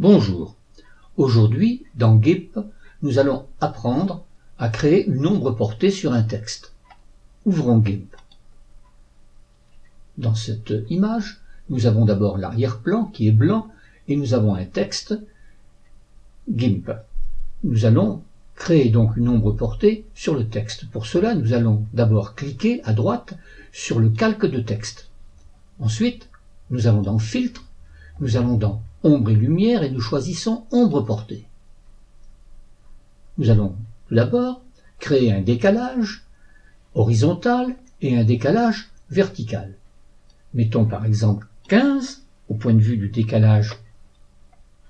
Bonjour, aujourd'hui dans GIMP, nous allons apprendre à créer une ombre portée sur un texte. Ouvrons GIMP. Dans cette image, nous avons d'abord l'arrière-plan qui est blanc et nous avons un texte GIMP. Nous allons créer donc une ombre portée sur le texte. Pour cela, nous allons d'abord cliquer à droite sur le calque de texte. Ensuite, nous allons dans Filtre, nous allons dans Ombre et lumière et nous choisissons Ombre portée. Nous allons tout d'abord créer un décalage horizontal et un décalage vertical. Mettons par exemple 15 au point de vue du décalage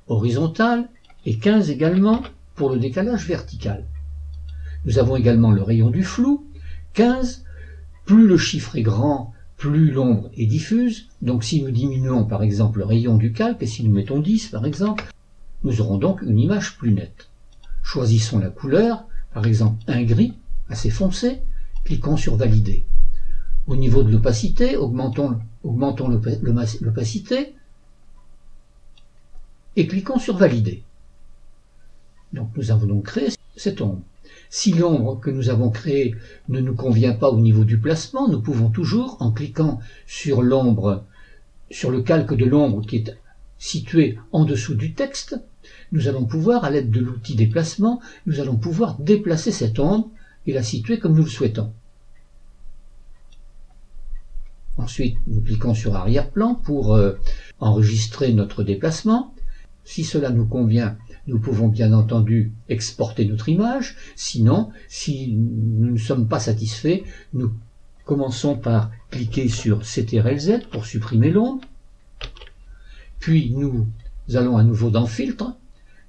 horizontal et 15 également pour le décalage vertical. Nous avons également le rayon du flou, 15, plus le chiffre est grand, plus l'ombre est diffuse. Donc si nous diminuons par exemple le rayon du calque, et si nous mettons 10 par exemple, nous aurons donc une image plus nette. Choisissons la couleur, par exemple un gris assez foncé, cliquons sur Valider. Au niveau de l'opacité, augmentons l'opacité et cliquons sur Valider. Donc nous avons donc créé cette ombre. Si l'ombre que nous avons créée ne nous convient pas au niveau du placement, nous pouvons toujours, en cliquant sur l'ombre, sur le calque de l'ombre qui est situé en dessous du texte, nous allons pouvoir, à l'aide de l'outil déplacement, nous allons pouvoir déplacer cette ombre et la situer comme nous le souhaitons. Ensuite, nous cliquons sur arrière-plan pour enregistrer notre déplacement. Si cela nous convient, nous pouvons bien entendu exporter notre image. Sinon, si nous ne sommes pas satisfaits, nous commençons par cliquer sur CTRL-Z pour supprimer l'ombre. Puis nous allons à nouveau dans Filtre.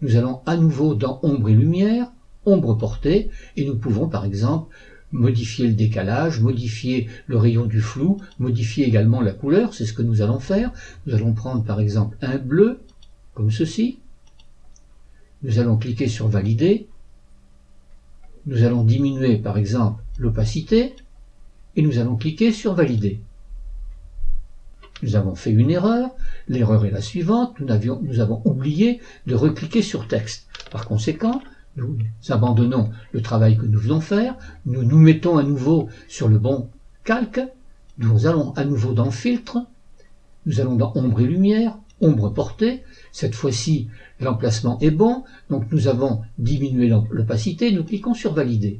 Nous allons à nouveau dans Ombre et lumière, Ombre portée, et nous pouvons par exemple modifier le décalage, modifier le rayon du flou, modifier également la couleur, c'est ce que nous allons faire. Nous allons prendre par exemple un bleu, comme ceci. Nous allons cliquer sur Valider. Nous allons diminuer par exemple l'opacité et nous allons cliquer sur Valider. Nous avons fait une erreur. L'erreur est la suivante. Nous avons oublié de recliquer sur texte. Par conséquent, nous abandonnons le travail que nous venons faire. Nous nous mettons à nouveau sur le bon calque. Nous allons à nouveau dans Filtre. Nous allons dans Ombre et lumière, Ombre portée. Cette fois-ci, l'emplacement est bon. Donc nous avons diminué l'opacité. Nous cliquons sur Valider.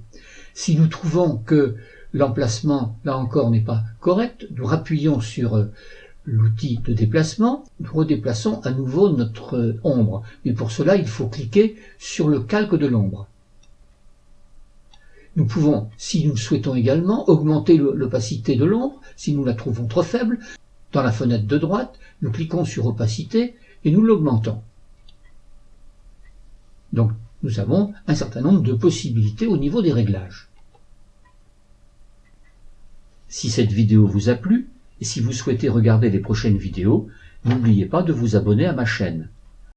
Si nous trouvons que l'emplacement, là encore, n'est pas correct, nous rappuyons sur l'outil de déplacement, nous redéplaçons à nouveau notre ombre. Mais pour cela, il faut cliquer sur le calque de l'ombre. Nous pouvons, si nous le souhaitons également, augmenter l'opacité de l'ombre, si nous la trouvons trop faible. Dans la fenêtre de droite, nous cliquons sur opacité et nous l'augmentons. Donc, nous avons un certain nombre de possibilités au niveau des réglages. Si cette vidéo vous a plu, et si vous souhaitez regarder les prochaines vidéos, n'oubliez pas de vous abonner à ma chaîne.